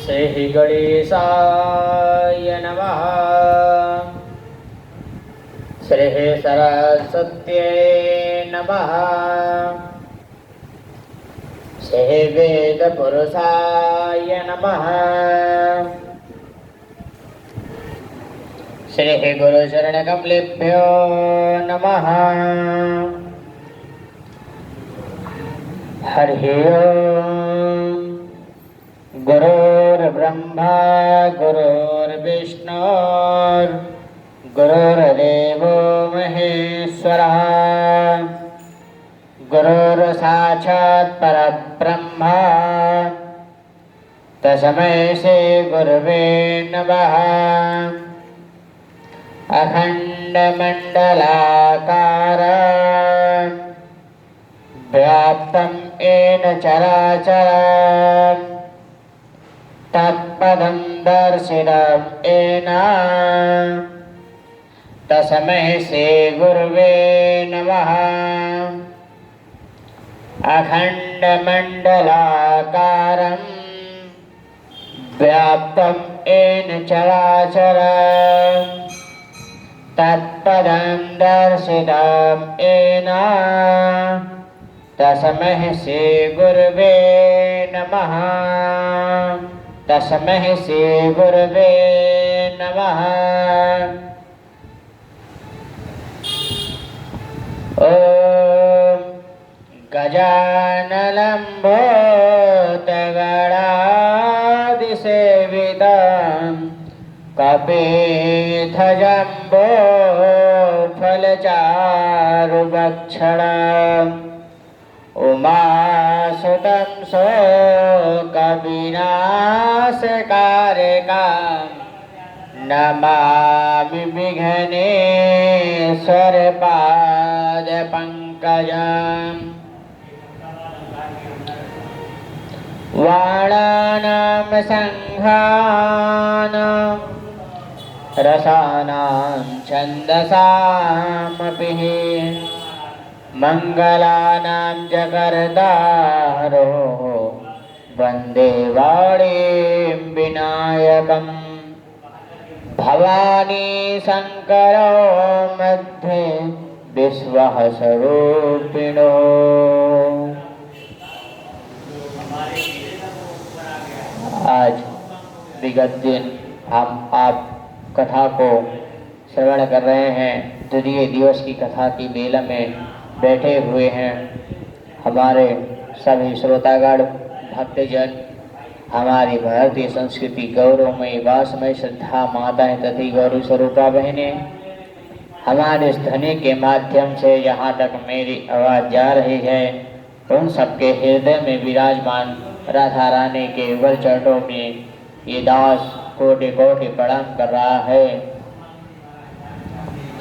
श्री गणेशाय नमः। श्री सरस्वत्यै नमः। श्री वेदपुरुषाय नमः। श्री गुरुचरणकमलेभ्यो नमः। हरि ओम। गुरुर्ब्रह्मा गुरुर्विष्णु गुरुर्देवो महेश्वरः। गुरुर्साक्षात् परब्रह्म तस्मै श्री गुरवे नमः। अखण्डमण्डलाकारं व्याप्तं येन चराचरं तत्पदं दर्शितं येन तस्मै श्री गुरवे नमः। अखण्डमण्डलाकारं व्याप्तं येन चराचरं तत्पदं दर्शितं येन तस्मै श्री गुरवे नमः। तस्मै श्री गुरवे नमः। ओम गजाननलम्भोदगणादिसेवितं कपिध्वजम्बो फलचारुभक्षणम् उमासुतं शोकविनाशकारकं नमामि विघ्नेश्वरपादपङ्कजम्। वाणानां संघानां रसानां छन्दसामपि मंगलानां जगर्दारो वन्दे वाणीं विनायकम्। भवानी शंकरो मध्ये विश्वः स्वरूपिणो। आज विगत दिन हम आप कथा को श्रवण कर रहे हैं। द्वितीय दिवस की कथा की बेला में बैठे हुए हैं हमारे सभी श्रोतागण भक्तजन, हमारी भारतीय संस्कृति गौरवमयी वासमय श्रद्धा माताएं तथा गौरव स्वरूपा बहनें। हमारे इस ध्वनि के माध्यम से जहाँ तक मेरी आवाज़ जा रही है उन सबके हृदय में विराजमान राधा रानी के युगल चरणों में ये दास कोटि कोटि प्रणाम कर रहा है।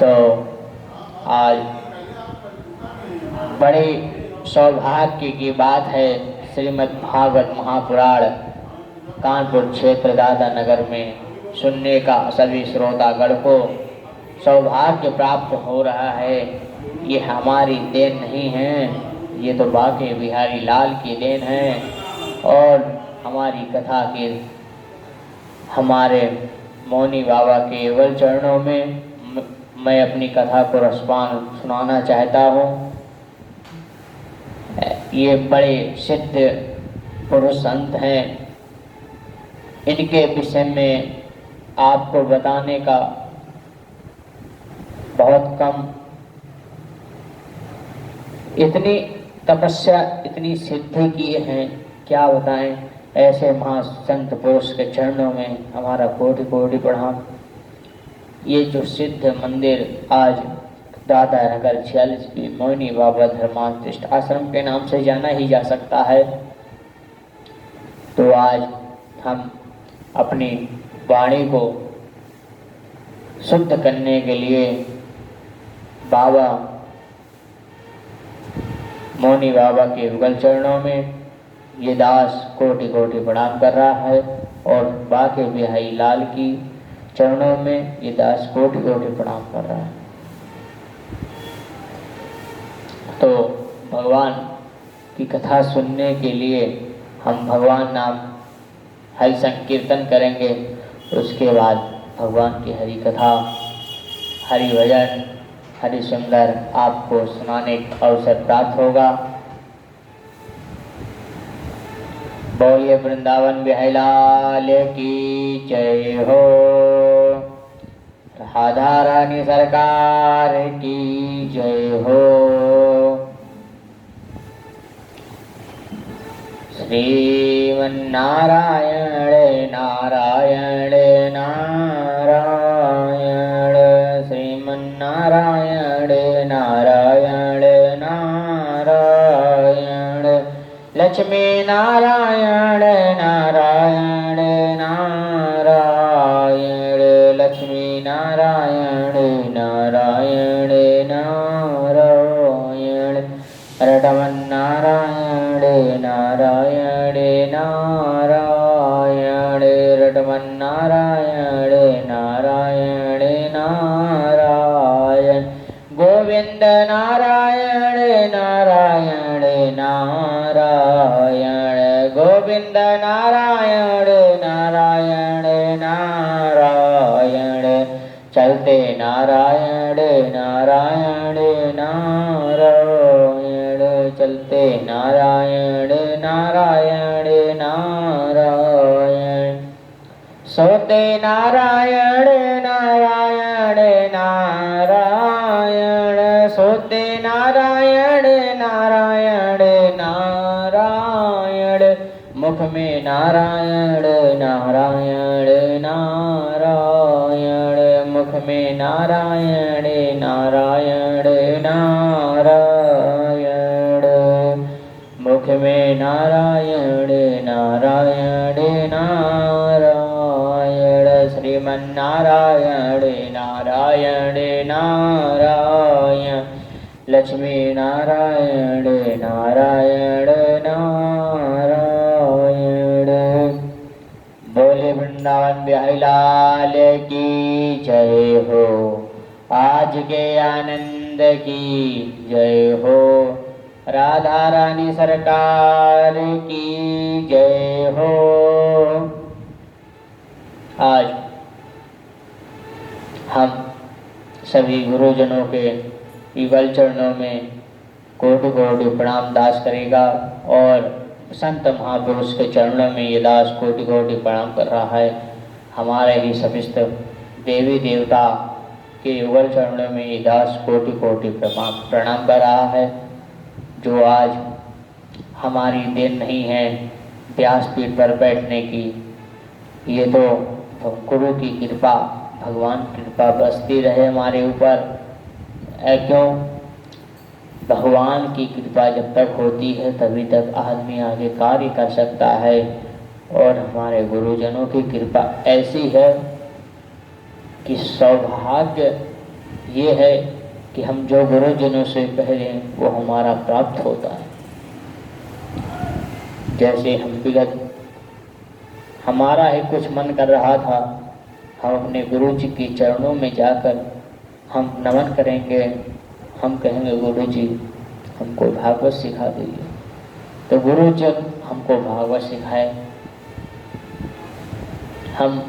तो आज बड़ी सौभाग्य की बात है, श्रीमद् भागवत महापुराण कानपुर क्षेत्र दादा नगर में सुनने का सभी श्रोतागण को सौभाग्य प्राप्त हो रहा है। ये हमारी देन नहीं है, ये तो बाके बिहारी लाल की देन है। और हमारी कथा के हमारे मौनी बाबा के युगल चरणों में मैं अपनी कथा को रसपान सुनाना चाहता हूँ। ये बड़े सिद्ध पुरुष संत हैं, इनके विषय में आपको बताने का बहुत कम। इतनी तपस्या इतनी सिद्धि किए हैं, क्या बताएं। ऐसे महासंत पुरुष के चरणों में हमारा कोटि कोटि प्रणाम। ये जो सिद्ध मंदिर आज दादा नगर 46 मोहिनी बाबा धर्मांतरिष्ट आश्रम के नाम से जाना ही जा सकता है। तो आज हम अपनी वाणी को शुद्ध करने के लिए बाबा मोहिनी बाबा के युगल चरणों में ये दास कोटि कोटि प्रणाम कर रहा है और बाके बिहारी लाल की चरणों में ये दास कोटि कोटि प्रणाम कर रहा है। तो भगवान की कथा सुनने के लिए हम भगवान नाम हरि संकीर्तन करेंगे। उसके बाद भगवान की हरि कथा, हरि भजन, हरि सुंदर आपको सुनाने का अवसर प्राप्त होगा। बोलिए वृंदावन बिहारी लाल की जय हो। राधा रानी सरकार की जय हो। श्रीमन्नारायण नारायण नारायण, श्रीमन्नारायण नारायण नारायण, लक्ष्मी नारायण नारायण नारायण, लक्ष्मी नारायण नारायण नारायण, रटवन नारायण नारायण नारायण, रटवन नारायण नारायण नारायण, गोविंद नारायण नारायण नारायण, गोविंद नारायण नारायण नारायण, चलते नारायण नारायण नारायण, चलते नारायण नारायण नारायण, सोते नारायण नारायण नारायण, सोते नारायण नारायण नारायण, मुख में नारायण नारायण नारायण, मुख में नारायण नारायण नारायण, मुख में नारायण नारायण नारायण, श्रीमन्नारायण नारायण नारायण, लक्ष्मी नारायण नारायण नारायण। बोले वृंदावन बिहारी लाल की जय हो। आज के आनंद की जय हो। राधा रानी सरकार की जय हो। आज हम सभी गुरुजनों के युगल चरणों में कोटि कोटि प्रणाम दास करेगा, और संत महापुरुष के चरणों में ये दास कोटि कोटि प्रणाम कर रहा है। हमारे ही समिस्त देवी देवता के युगल चरणों में ये दास कोटि कोटि प्रणाम कर रहा है। जो आज हमारी देन नहीं है व्यासपीठ पर बैठने की, ये तो गुरु की कृपा, भगवान की कृपा बरसती रहे हमारे ऊपर। क्यों? भगवान की कृपा जब तक होती है तभी तक आदमी आगे कार्य कर सकता है। और हमारे गुरुजनों की कृपा ऐसी है कि सौभाग्य ये है कि हम जो गुरुजनों से पहले वो हमारा प्राप्त होता है। जैसे हम विगत हमारा ही कुछ मन कर रहा था, हम अपने गुरु जी के चरणों में जाकर हम नमन करेंगे, हम कहेंगे गुरु जी हमको भागवत सिखा दीजिए। तो गुरु जब हमको भागवत सिखाए, हम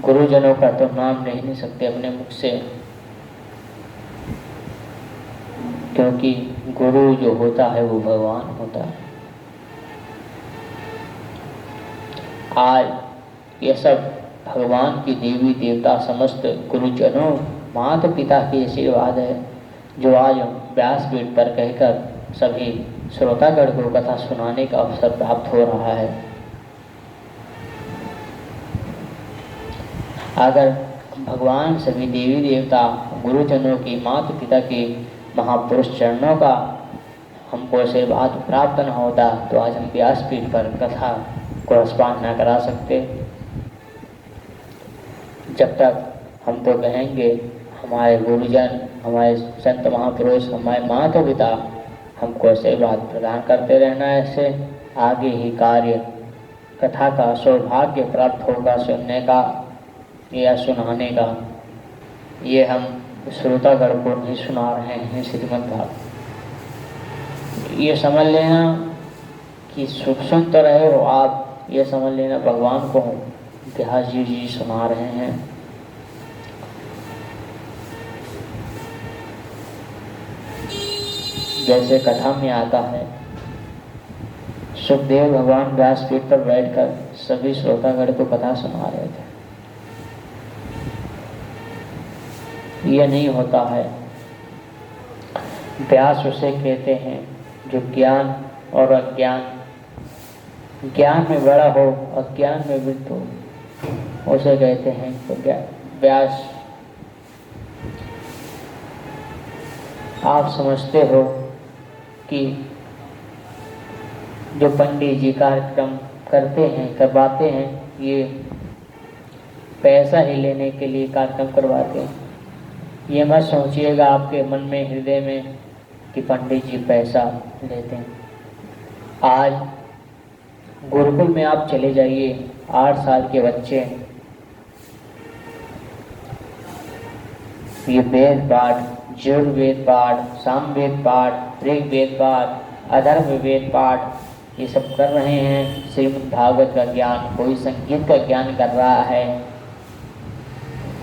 गुरुजनों का तो नाम ले नहीं सकते अपने मुख से, क्योंकि गुरु जो होता है वो भगवान होता है। आज ये सब भगवान की देवी देवता समस्त गुरुजनों माता पिता के आशीर्वाद है, जो आज व्यासपीठ पर कहकर सभी श्रोतागण को कथा सुनाने का अवसर प्राप्त हो रहा है। अगर भगवान सभी देवी देवता गुरुजनों की माता पिता के महापुरुष चरणों का हमको आशीर्वाद प्राप्त न होता तो आज हम व्यासपीठ पर कथा को आस्वान न करा सकते। जब तक हम तो कहेंगे हमारे गुरुजन, हमारे संत महापुरुष, हमारे माता पिता हमको आशीर्वाद प्रदान करते रहना है। ऐसे आगे ही कार्य कथा का सौभाग्य प्राप्त होगा सुनने का या सुनाने का। ये हम श्रोतागण को नहीं सुना रहे हैं श्रीमद् भागवत। ये समझ लेना कि सुन तो रहे हो आप, ये समझ लेना भगवान को व्यास जी सुना रहे हैं। जैसे कथा में आता है, सुखदेव भगवान व्यासपीठ पर बैठकर सभी श्रोतागण को कथा सुना रहे थे। यह नहीं होता है। व्यास उसे कहते हैं जो ज्ञान और अज्ञान, ज्ञान में बड़ा हो अज्ञान में वृद्ध हो, उसे कहते हैं तो व्यास। आप समझते हो कि जो पंडित जी कार्यक्रम करते हैं करवाते हैं, ये पैसा ही लेने के लिए कार्यक्रम करवाते हैं। ये मत सोचिएगा आपके मन में हृदय में कि पंडित जी पैसा लेते हैं। आज गुरुकुल में आप चले जाइए, 8 साल के बच्चे ये वेद पाठ, यजुर्वेद पाठ, सामवेद पाठ, ऋग्वेद पाठ, अथर्ववेद पाठ ये सब कर रहे हैं। श्रीमद् भागवत का ज्ञान, कोई संगीत का ज्ञान कर रहा है।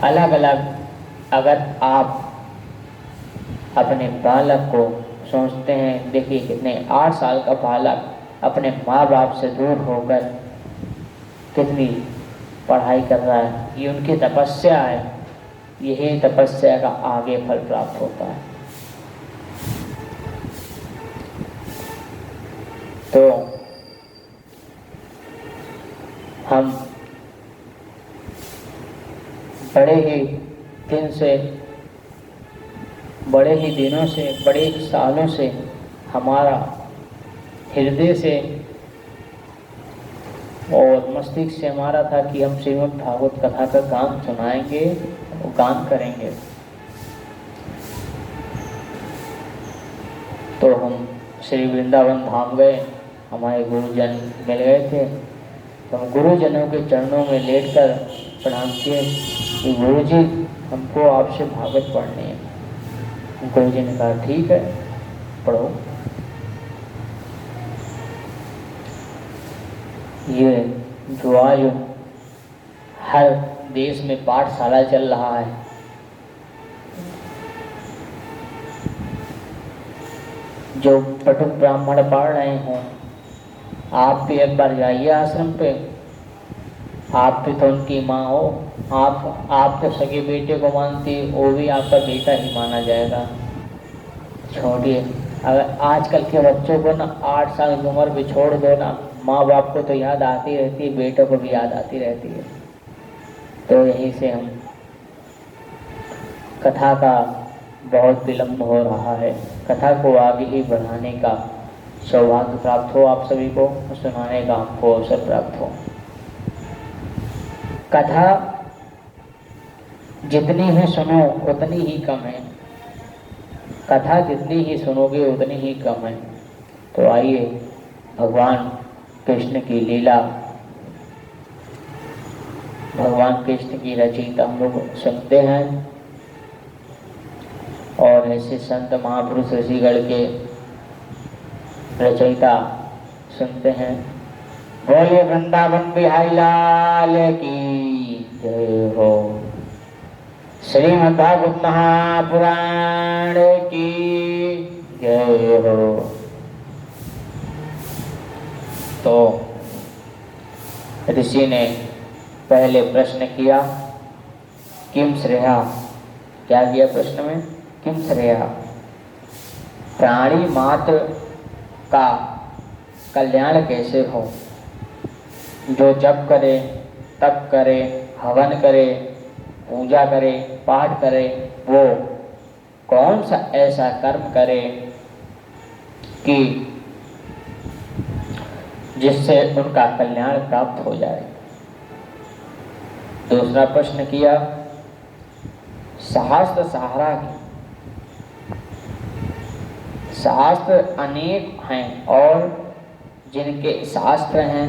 अलग अलग अगर आप अपने बालक को सोचते हैं, देखिए कितने 8 साल का बालक अपने माँ बाप से दूर होकर कितनी पढ़ाई कर रहा है, ये उनकी तपस्या है। यही तपस्या का आगे फल प्राप्त होता है। तो हम बड़े ही दिनों से, बड़े ही सालों से हमारा हृदय से और मस्तिष्क से हमारा था कि हम श्रीमद् भागवत कथा का गान सुनाएंगे और गान करेंगे। तो हम श्री वृंदावन धाम गए, हमारे गुरुजन मिल गए थे। तो हम गुरुजनों के चरणों में लेटकर प्रणाम किए कि गुरु जी हमको आपसे भागवत पढ़नी है। गुरु जी ने कहा ठीक है पढ़ो। ये जो आज हर देश में पाठशाला चल रहा है, जो पटुक ब्राह्मण पढ़ रहे हों, आप भी एक बार जाइए आश्रम पे। आप भी तो उनकी माँ हो, आप तो सगे बेटे को मानती, वो भी आपका बेटा ही माना जाएगा। छोड़िए, अगर आजकल के बच्चों को ना 8 साल की उम्र भी छोड़ दो ना, माँ बाप को तो याद आती रहती है, बेटों को भी याद आती रहती है। तो यहीं से हम कथा का बहुत विलम्ब हो रहा है। कथा को आगे ही बढ़ाने का सौभाग्य प्राप्त हो आप सभी को, सुनाने का हमको अवसर प्राप्त हो। कथा जितनी ही सुनो उतनी ही कम है। कथा जितनी ही सुनोगे उतनी ही कम है। तो आइए भगवान कृष्ण की लीला, भगवान कृष्ण की रचयिता हम लोग सुनते हैं और ऐसे संत महापुरुष ऋषिगण के रचयिता सुनते हैं। बोलिए वृंदावन बिहारी लाल की जय हो। श्रीमद् भागवत महापुराण की जय हो। तो ऋषि ने पहले प्रश्न किया किम श्रेया। क्या किया प्रश्न में? किम श्रेया, प्राणी मात्र का कल्याण कैसे हो। जो जप करे, तप करे, हवन करे, पूजा करे, पाठ करे, वो कौन सा ऐसा कर्म करे कि जिससे उनका कल्याण प्राप्त हो जाए। दूसरा प्रश्न किया शास्त्र सहारा की। शास्त्र अनेक हैं और जिनके शास्त्र हैं,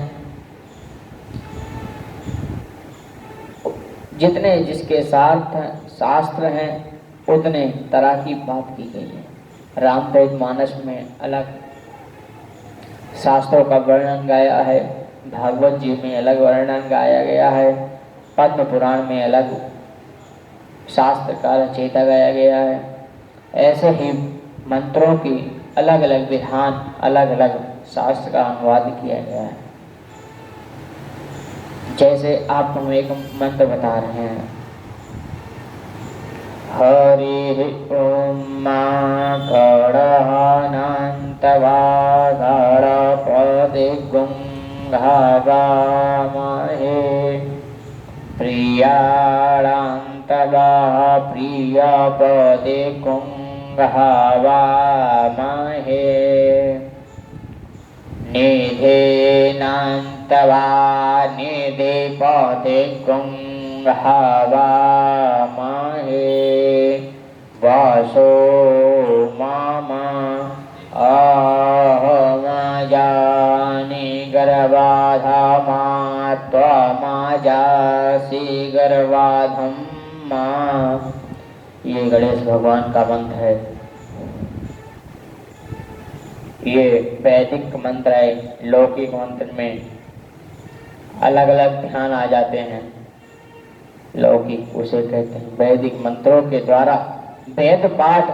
जितने जिसके शास्त्र हैं उतने तरह की बात की गई है। रामचरित मानस में अलग शास्त्रों का वर्णन गाया है, भागवत जी में अलग वर्णन गाया गया है, पद्म पुराण में अलग शास्त्र का रचयिता गाया गया है। ऐसे ही मंत्रों की अलग अलग विधान, अलग अलग शास्त्र का अनुवाद किया गया है। जैसे आपको हम एक मंत्र बता रहे हैं, हरि ओम मां गणहनन्तवा गणपतिगुंहवामहे प्रियाणान्तवा प्रियपतिगुंहवामहे निधेनान्तवा निधिपतिगुंहवामहे वासो मामा अहमजानि गर्भाधामा त्वमाजासि गर्भाधम मां। ये गणेश भगवान का मंत्र है। ये वैदिक मंत्र है। लौकिक मंत्र में अलग अलग ध्यान आ जाते हैं। लौकिक उसे कहते हैं। वैदिक मंत्रों के द्वारा वेद पाठ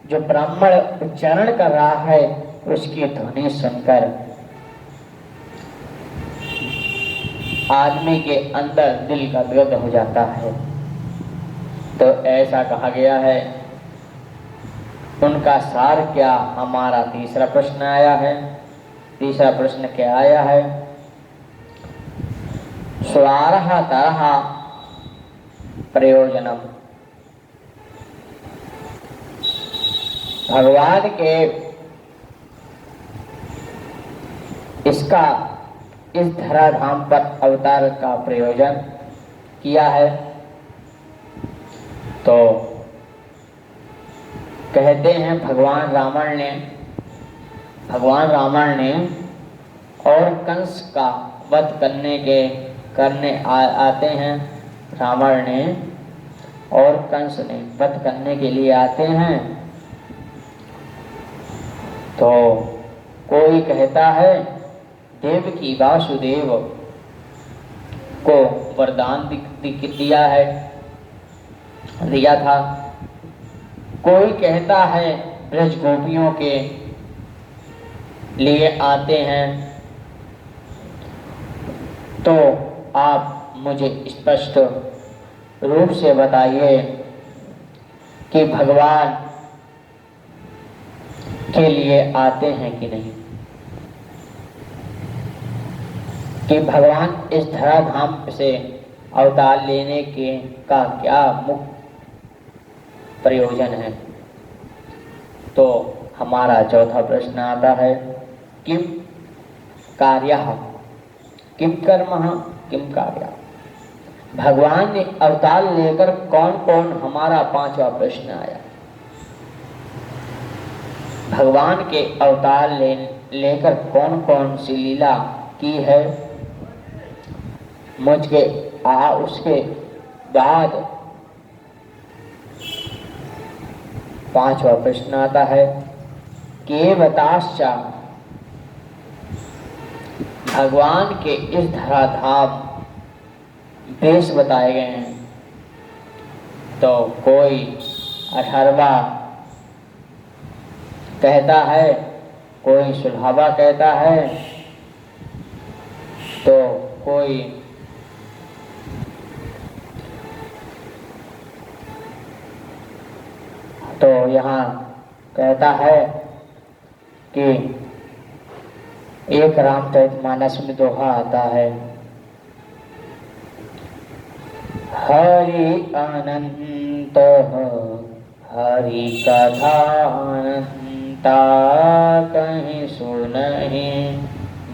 जो ब्राह्मण उच्चारण कर रहा है उसकी ध्वनि सुनकर आदमी के अंदर दिल गदगद हो जाता है। तो ऐसा कहा गया है। उनका सार क्या? हमारा तीसरा प्रश्न आया है। तीसरा प्रश्न क्या आया है? स्वारः तरः प्रयोजनम। भगवान के इसका इस धराधाम पर अवतार का प्रयोजन किया है। तो कहते हैं भगवान रावण ने और कंस का वध करने आते हैं। रावण ने और कंस ने वध करने के लिए आते हैं। तो कोई कहता है देवकी वासुदेव को वरदान दिया था। कोई कहता है ब्रज गोपियों के लिए आते हैं। तो आप मुझे स्पष्ट रूप से बताइए कि भगवान के लिए आते हैं कि नहीं, कि भगवान इस धराधाम से अवतार लेने का क्या मुख्य प्रयोजन है। तो हमारा चौथा प्रश्न आता है, किम कार्यः किम कर्मः किम कार्यः। भगवान ने अवतार लेकर कौन कौन, हमारा पांचवा प्रश्न आया। भगवान के अवतार लेकर कौन कौन सी लीला की है। उसके बाद पांचवा प्रश्न आता है, केवताश्च। भगवान के इस धराधाम देश बताए गए हैं। तो कोई 18वां कहता है, कोई 16वां कहता है, तो कोई तो यहाँ कहता है कि एक रामचरितमानस में दोहा आता है, हरि अनंत हरि कथा अनंता, कहीं सुनहि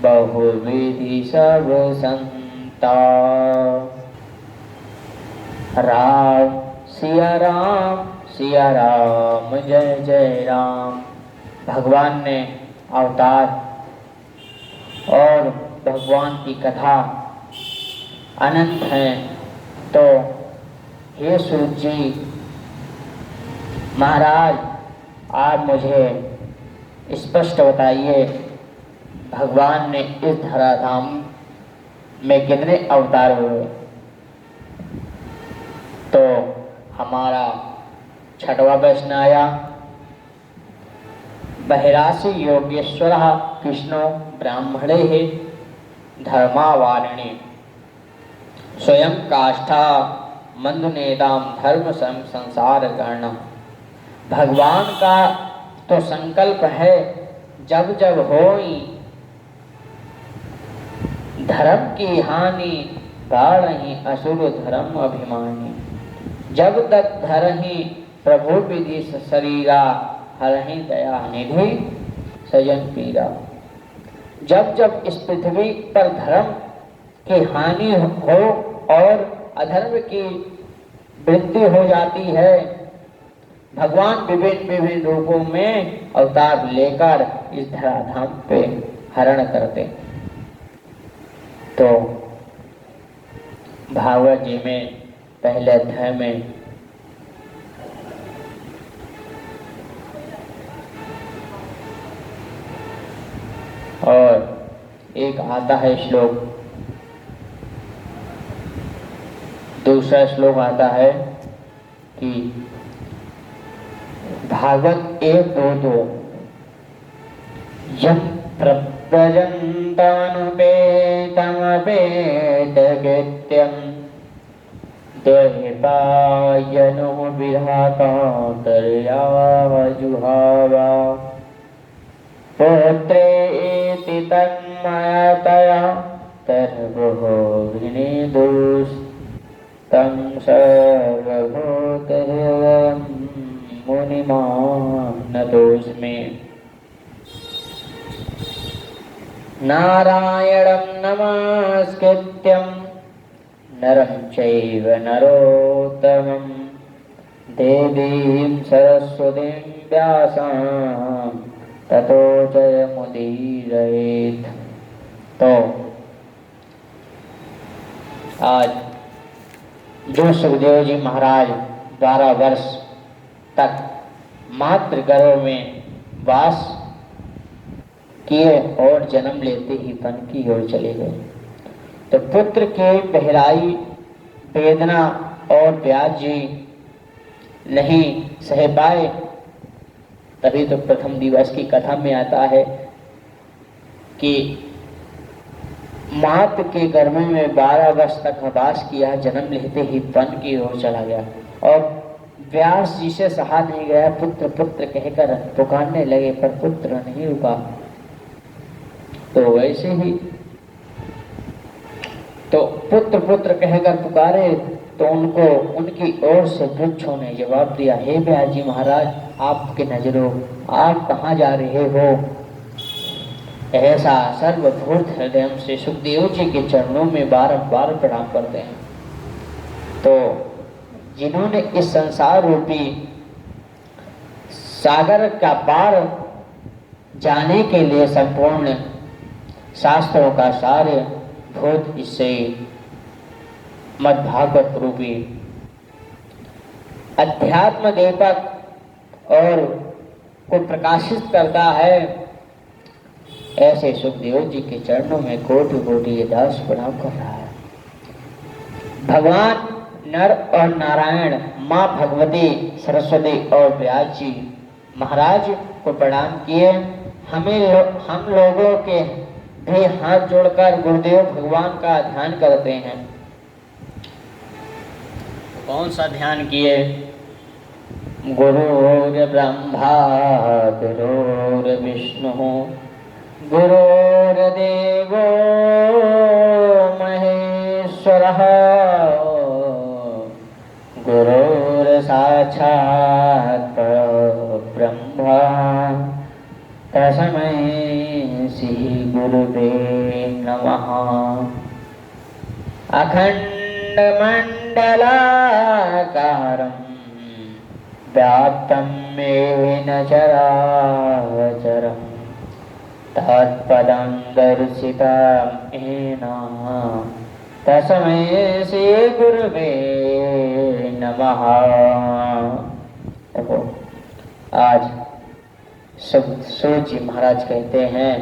बहुविधि सब संता। राम सिया राम जय जय राम। भगवान ने अवतार और भगवान की कथा अनंत है। तो हे सूत जी महाराज, आप मुझे स्पष्ट बताइए, भगवान ने इस धराधाम में कितने अवतार हुए। तो हमारा छठवां प्रश्न आया, बहिरासि योगेश्वर कृष्णो ब्राह्मणे धर्मावारिणे स्वयं काष्ठा मंदुनेताम धर्म संसार कर्ण। भगवान का तो संकल्प है, जब जब होई धर्म की हानि बाढ़हि असुर धर्म अभिमानी। जब तक धरहि प्रभु विधि शरीरा हरहि दया निधि सजन पीरा। जब जब इस पृथ्वी पर धर्म की हानि हो और अधर्म की वृद्धि हो जाती है, भगवान विभिन्न विभिन्न रूपों में अवतार लेकर इस धराधाम पे हरण करते। तो भागवत जी में पहले अध्याय में और एक आता है श्लोक, दूसरा श्लोक आता है कि भागवत 1:2 यम प्रव्रजन्तमपेतमपेतकृत्यं द्वैपायनो विधातान्तर्याजुहावा पुत्रेति तन्मयतया तर्वो विनिदुस्तं सर्वभूतहृदयं मुनिमानतोऽस्मि। नारायणं नमस्कृत्यं नरं चैव नरोत्तमं देवीं सरस्वतीं व्यासं ततो जयमुदीरयेत्। तो आज जो सुखदेव जी महाराज 12 वर्ष तक मातृ गर्भ में वास किए और जन्म लेते ही वन की ओर चले गए, तो पुत्र के बहराई वेदना और व्यास जी नहीं सह पाए। तभी तो प्रथम दिवस की कथा में आता है कि मात के गर्भ में 12 वर्ष तक वास किया, जन्म लेते ही वन की ओर चला गया और व्यास जी से सहा नहीं गया, पुत्र पुत्र कहकर पुकारने लगे पर पुत्र नहीं रुका। तो वैसे ही तो पुत्र पुत्र कहकर पुकारे तो उनको उनकी ओर से वृक्षों ने जवाब दिया, हे व्यास जी महाराज, आपके नजरों आप कहाँ जा रहे हो। ऐसा सर्वभूत हृदय से सुखदेव जी के चरणों में बारंबार प्रणाम करते हैं। तो जिन्होंने इस संसार रूपी सागर का पार जाने के लिए संपूर्ण शास्त्रों का सारे भूत इससे मद्भागवत रूपी अध्यात्म दीपक और को प्रकाशित करता है, ऐसे सुखदेव जी के चरणों में कोटि कोटि ये दास प्रणाम कर रहा है। भगवान नर और नारायण, माँ भगवती सरस्वती और व्यास जी महाराज को प्रणाम किए। हम लोगों के भी हाथ जोड़कर गुरुदेव भगवान का ध्यान करते हैं। कौन सा ध्यान किए? गुरुर् ब्रह्मा गुरुर् विष्णु गुरुर्देवो महेश्वरः गुरुर्साक्षात् परब्रह्म तस्मै श्री गुरुवे नमः। अखण्डमण्डलाकारं व्याप्तं येन चराचरं तत्पदं दर्शितं येन तस्मै श्री गुरुवे नमः। देखो आज सूत जी महाराज कहते हैं,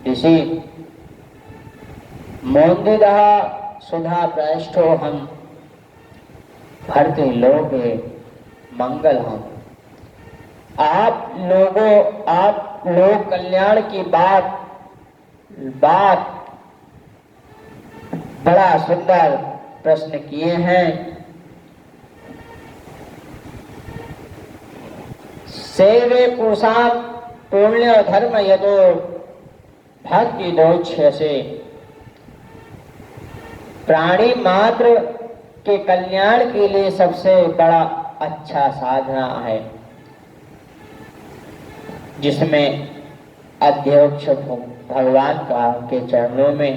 ऋषि मोंदिदः सुधा प्रैष्ठो हम भरते लोगे मंगल हम। आप लोग कल्याण की बात बड़ा सुंदर प्रश्न किए हैं। सेवे पुरुषात् पुण्य धर्म यदो भक्ति दोक्ष से। प्राणी मात्र के कल्याण के लिए सबसे बड़ा अच्छा साधना है, जिसमें अध्यक्ष भगवान का के चरणों में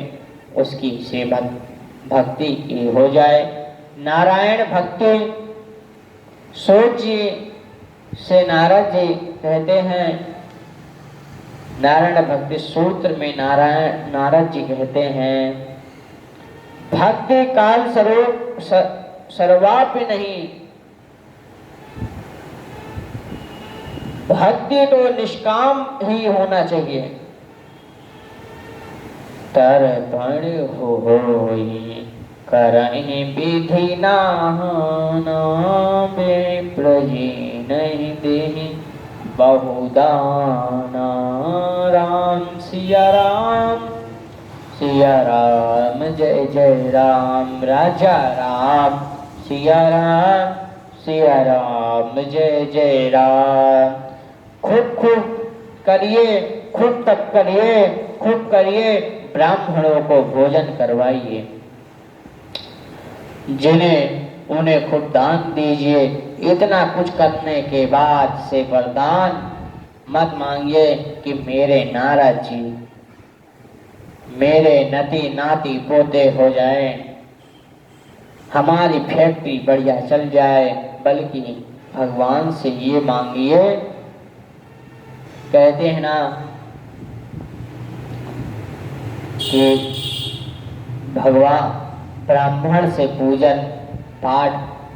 उसकी सेवा भक्ति की हो जाए। नारायण भक्ति सूत जी से नारद जी कहते हैं, नारायण भक्ति सूत्र में नारद जी कहते हैं, भक्ति काल स्वरूप सर्वापि नहीं, भक्ति तो निष्काम ही होना चाहिए। तर्पण होई करहि विधि नाना, विप्रजी नहीं देहि बहुदाना। राम सिया राम जय जय राम, राजा राम सिया राम जय जय राम। खूब करिए, खूब तप करिए, खूब करिए, ब्राह्मणों को भोजन करवाइए, उन्हें खूब दान दीजिए। इतना कुछ करने के बाद से वरदान मत मांगिए कि मेरे नारद जी मेरे नती नाती पोते हो जाएं, हमारी फैक्ट्री बढ़िया चल जाए, बल्कि भगवान से ये मांगिए। कहते हैं ना कि भगवान ब्राह्मण से पूजन पाठ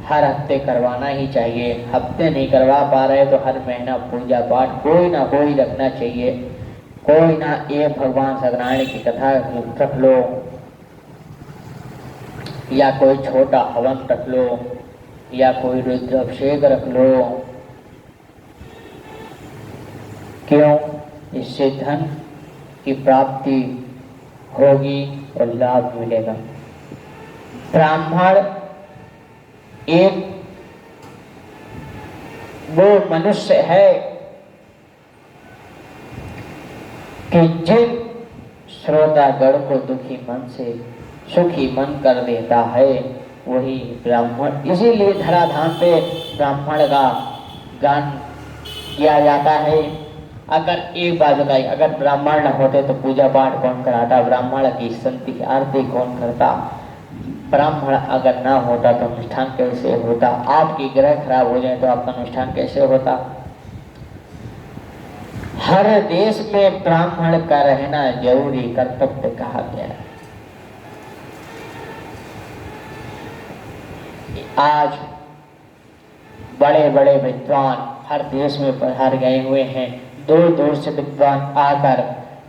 हर हफ्ते करवाना ही चाहिए। हफ्ते नहीं करवा पा रहे तो हर महीना पूजा पाठ कोई ना कोई रखना चाहिए। कोई ना एक भगवान सत्यनारायण की कथा रख लो, या कोई छोटा हवन रख लो, या कोई रुद्राभिषेक रख लो। क्यों? इससे धन की प्राप्ति होगी और लाभ मिलेगा। ब्राह्मण एक वो मनुष्य है कि जिन श्रोतागण को दुखी मन से सुखी मन कर देता है, वही ब्राह्मण। इसीलिए धराधाम पे ब्राह्मण का गान किया जाता है। अगर एक बात बताइए, अगर ब्राह्मण न होते तो पूजा पाठ कौन कराता? ब्राह्मण की संति की आरती कौन करता? ब्राह्मण अगर ना होता तो अनुष्ठान कैसे होता? आपकी ग्रह खराब हो जाए तो आपका अनुष्ठान कैसे होता? हर देश में ब्राह्मण का रहना जरूरी कर्तव्य कहा गया है। आज बड़े बड़े विद्वान हर देश में पधार गए हुए हैं। दूर दूर से विद्वान आकर,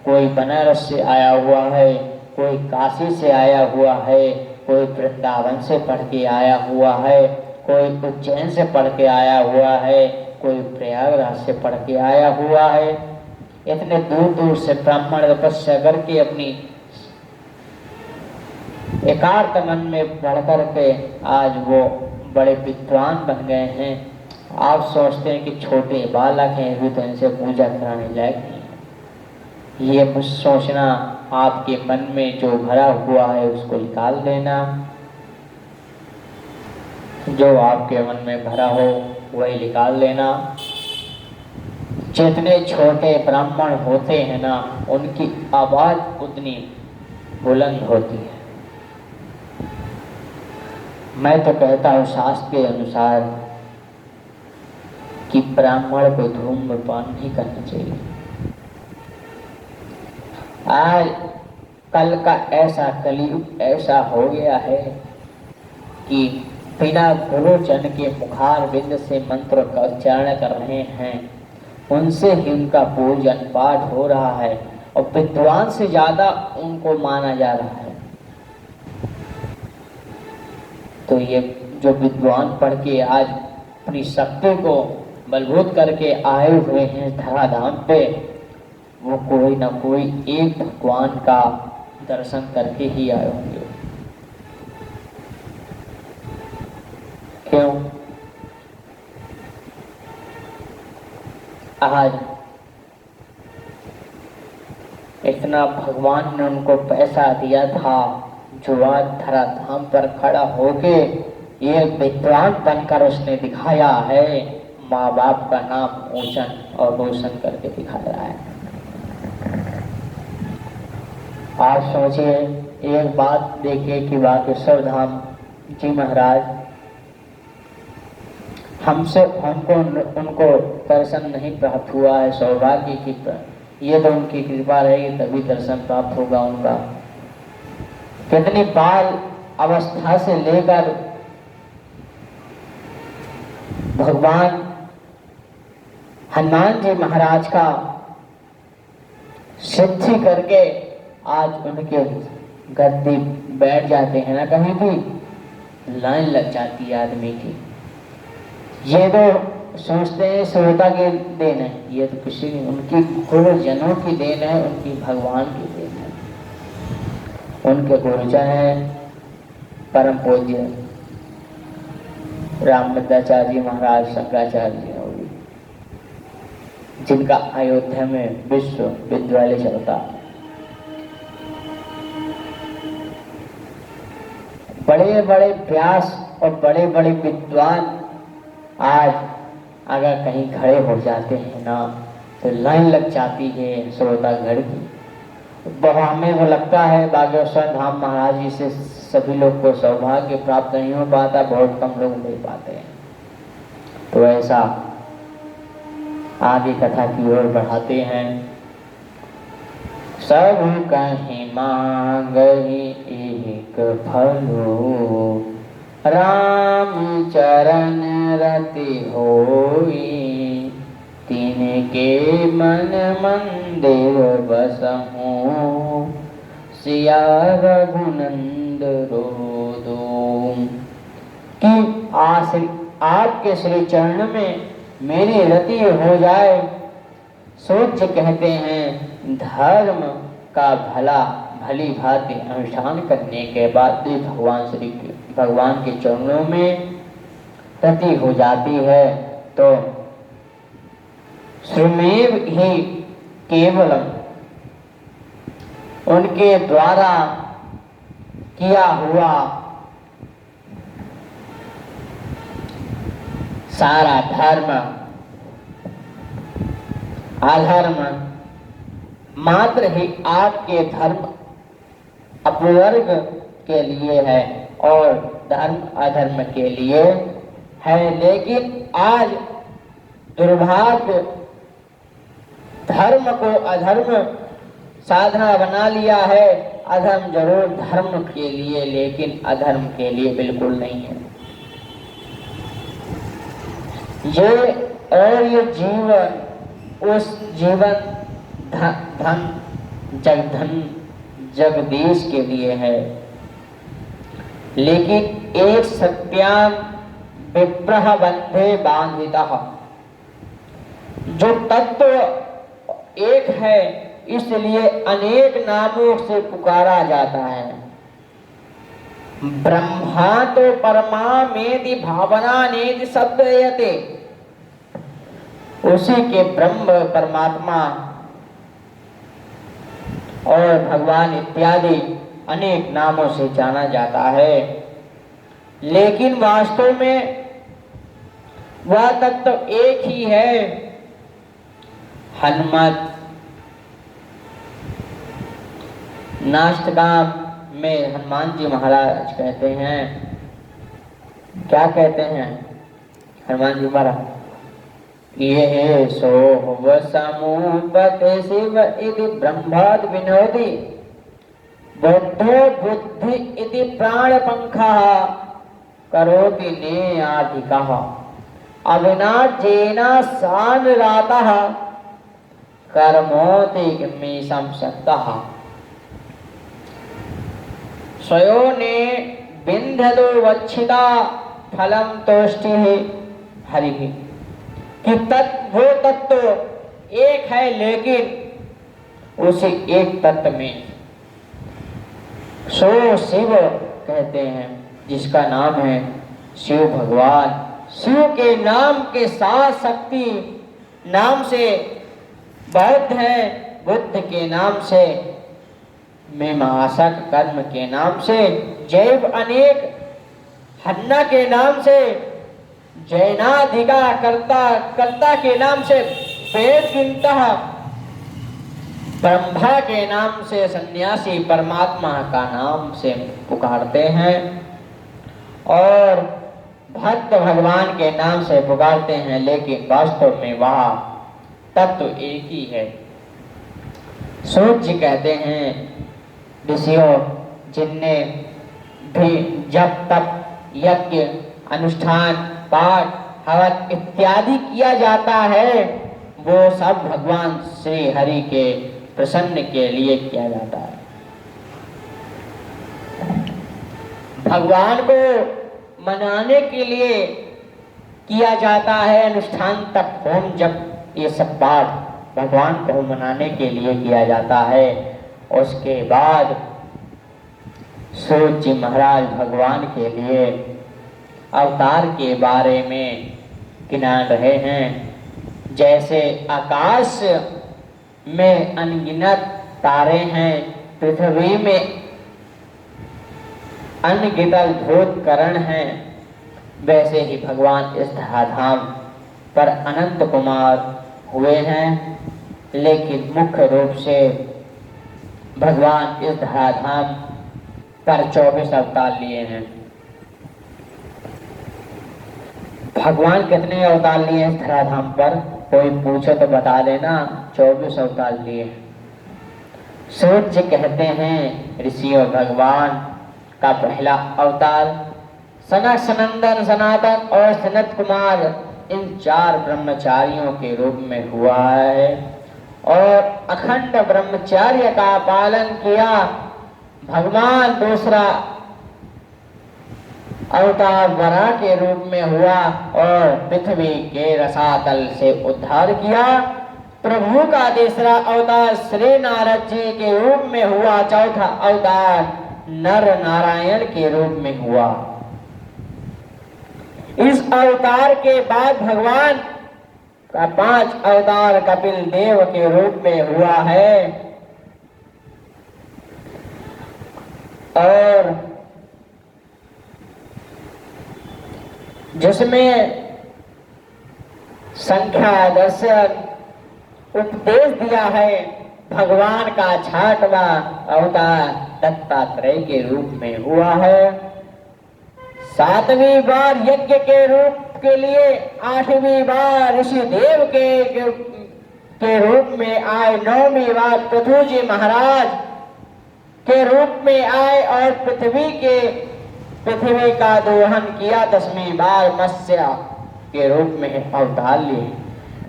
कोई बनारस से आया हुआ है, कोई काशी से आया हुआ है, कोई वृंदावन से पढ़ के आया हुआ है, कोई उज्जैन से पढ़ के आया हुआ है, कोई प्रयागराज से पढ़ के आया हुआ है। इतने दूर दूर से ब्राह्मण तपस्या करके अपनी एकार्थ मन में बढ़ कर के आज वो बड़े विद्वान बन गए हैं। आप सोचते हैं कि छोटे बालक हैं, अभी तो इनसे पूजा कराने लायक नहीं। ये मत सोचना, आपके मन में जो भरा हुआ है उसको निकाल देना। जो आपके मन में भरा हो वही निकाल लेना। जितने छोटे ब्राह्मण होते हैं ना, उनकी आवाज उतनी बुलंद होती है। मैं तो कहता हूँ शास्त्र के अनुसार कि ब्राह्मण को धूम्रपान नहीं करना चाहिए। आज कल का ऐसा कलयुग ऐसा हो गया है कि बिना गुरुजन के मुखार बिंद से मंत्र का उच्चारण कर रहे हैं, उनसे ही उनका पूजन पाठ हो रहा है और विद्वान से ज्यादा उनको माना जा रहा है। तो ये जो विद्वान पढ़ के आज अपनी शक्ति को बलभूत करके आए हुए हैं धराधाम पे, वो कोई ना कोई एक भगवान का दर्शन करके ही आए होंगे। क्यों? आज इतना भगवान ने उनको पैसा दिया था, जो आज धराधाम पर खड़ा होके ये विद्वान बनकर उसने दिखाया है, माँ बाप का नाम ऊंचन और रोशन करके दिखाया है। आज सोचिए, एक बात देखिए कि बागेश्वर धाम जी महाराज हमको उनको दर्शन नहीं प्राप्त हुआ है, सौभाग्य की ये तो उनकी कृपा रहेगी तभी दर्शन प्राप्त होगा उनका। कितनी बाल अवस्था से लेकर भगवान हनुमान जी महाराज का सिद्धि करके आज उनके गद्दी बैठ जाते हैं ना, कहीं भी लाइन लग जाती है आदमी की। ये तो सोचते हैं श्रोता की देन है, ये तो किसी उनकी गुरुजनों की देन है, उनकी भगवान की देन है। उनके गुरुजन हैं परम पूज्य रामभद्राचार्य महाराज, शंकराचार्य जी, जिनका अयोध्या में विश्व विद्यालय चलता। बड़े बड़े व्यास और बड़े बड़े विद्वान आज अगर कहीं खड़े हो जाते हैं ना, तो लाइन लग जाती है श्रोता घर की। हमें वो लगता है बागेश्वर धाम महाराज जी से सभी लोग को सौभाग्य प्राप्त नहीं हो पाता, बहुत कम लोग मिल पाते हैं। तो ऐसा आगे कथा की ओर बढ़ाते हैं। सब कहीं मांगहि एक फलो, राम चरण रति होई, तिनके मन मंदिर बसहु, सिया रघुनंद रोदो। कि आपके श्री चरण में मेरी रति हो जाए। सोच कहते हैं धर्म का भली भांति अनुष्ठान करने के बाद भी भगवान के चरणों में रति हो जाती है, तो स्वमेव ही केवलम उनके द्वारा किया हुआ सारा धर्म अधर्म मात्र ही आपके धर्म अपवर्ग के लिए है और धर्म अधर्म के लिए है। लेकिन आज दुर्भाग्य धर्म को अधर्म साधना बना लिया है। अधर्म जरूर धर्म के लिए, लेकिन अधर्म के लिए बिल्कुल नहीं है। ये जीवन उस जीवन धन जगदीश के लिए है, लेकिन एक सत्याम विप्रह बंधे बांधितः, जो तत्व एक है इसलिए अनेक नामों से पुकारा जाता है। ब्रह्मा तो परमामेति भावना नेति शब्दयते, उसी के ब्रह्म परमात्मा और भगवान इत्यादि अनेक नामों से जाना जाता है, लेकिन वास्तव में वह तत्व एक ही है। हनुमत नाष्टगाम में हनुमान जी महाराज कहते हैं, क्या कहते हैं हनुमान जी महाराज? ये सोहव समुपते शिव इति ब्रह्माद विनोदी, बुद्धो बुद्धि इति प्राण पंखः, करोति नेयाधिकः, अविनाशेन सानरातः, कर्मोति किमीशं शक्तः। स्वयों ने बिंधदो वच्छिता फलम तोष्टि हरि, कि वो तत्व एक है, लेकिन उसी एक तत्व में सो शिव कहते हैं, जिसका नाम है शिव भगवान। शिव के नाम के साथ शक्ति नाम से बौद्ध है, बुद्ध के नाम से मीमांसक, कर्म के नाम से जैव अनेक, हन्ना के नाम से जैनाधिका, कर्ता के नाम से वेद गिनता, ब्रह्मा के नाम से सन्यासी, परमात्मा का नाम से पुकारते हैं, और भक्त भगवान के नाम से पुकारते हैं, लेकिन वास्तव में वह तत्व एक ही है। सूर्य कहते हैं ऋषियों, जिनने भी जब तप यज्ञ अनुष्ठान पाठ हवन इत्यादि किया जाता है, वो सब भगवान श्री हरि के प्रसन्न के लिए किया जाता है। भगवान को मनाने के लिए किया जाता है अनुष्ठान, तप होम जब ये सब पाठ भगवान को मनाने के लिए किया जाता है। उसके बाद सूर्य जी महाराज भगवान के लिए अवतार के बारे में गिनान रहे हैं। जैसे आकाश में अनगिनत तारे हैं, पृथ्वी में अनगिनत धूतकरण हैं, वैसे ही भगवान इस धराधाम पर अनंत कुमार हुए हैं। लेकिन मुख्य रूप से भगवान इस धराधाम पर 24 अवतार लिए हैं। भगवान कितने अवतार लिए इस धराधाम पर, कोई पूछे तो बता देना। 24 अवतार लिए। सूर्य कहते हैं ऋषियों, भगवान का पहला अवतार सनक, सनंदन, सनातन और सनत कुमार, इन 4 ब्रह्मचारियों के रूप में हुआ है, और अखंड ब्रह्मचर्य का पालन किया। भगवान दूसरा अवतार वराह के रूप में हुआ और पृथ्वी के रसातल से उद्धार किया। प्रभु का तीसरा अवतार श्री नारद जी के रूप में हुआ। चौथा अवतार नर नारायण के रूप में हुआ। इस अवतार के बाद भगवान का 5 अवतार कपिल देव के रूप में हुआ है, और जिसमें संख्या दर्शन उपदेश दिया है। भगवान का 6वां अवतार दत्तात्रेय के रूप में हुआ है। 7वीं बार यज्ञ के रूप के लिए, 8वीं बार ऋषिदेव के रूप में आए, 9वीं बार पृथु जी महाराज के रूप में आए और पृथ्वी का दोहन किया। 10वीं बार मत्स्य के रूप में अवतार लिए।